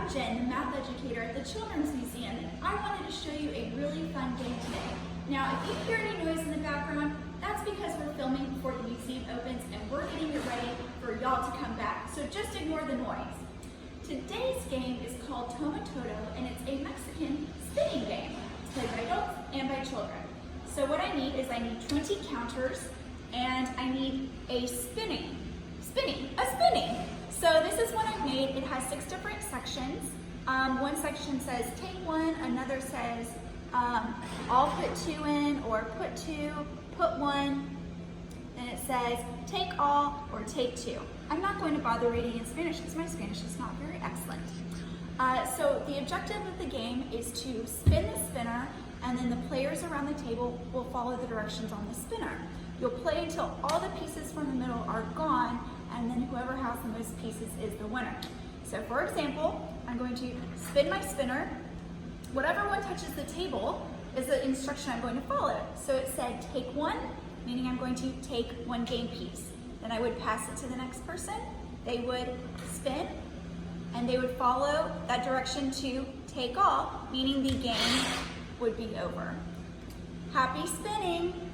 I'm Jen, the math educator at the Children's Museum, and I wanted to show you a really fun game today. Now, if you hear any noise in the background, that's because we're filming before the museum opens and we're getting it ready for y'all to come back, so just ignore the noise. Today's game is called Todo, and it's a Mexican spinning game. It's played by adults and by children. So what I need is 20 counters, and I need a spinning. So this is what I made. It has 6 different sections. One section says take one, another says I'll put 2 in, or put 2, put 1. Then it says take all or take 2. I'm not going to bother reading in Spanish because my Spanish is not very excellent. So the objective of the game is to spin the spinner, and then the players around the table will follow the directions on the spinner. You'll play until all the pieces from the middle are gone, and then whoever has the most pieces is the winner. So for example, I'm going to spin my spinner. Whatever one touches the table is the instruction I'm going to follow. So it said take 1, meaning I'm going to take 1 game piece. Then I would pass it to the next person. They would spin, and they would follow that direction to take all, meaning the game would be over. Happy spinning!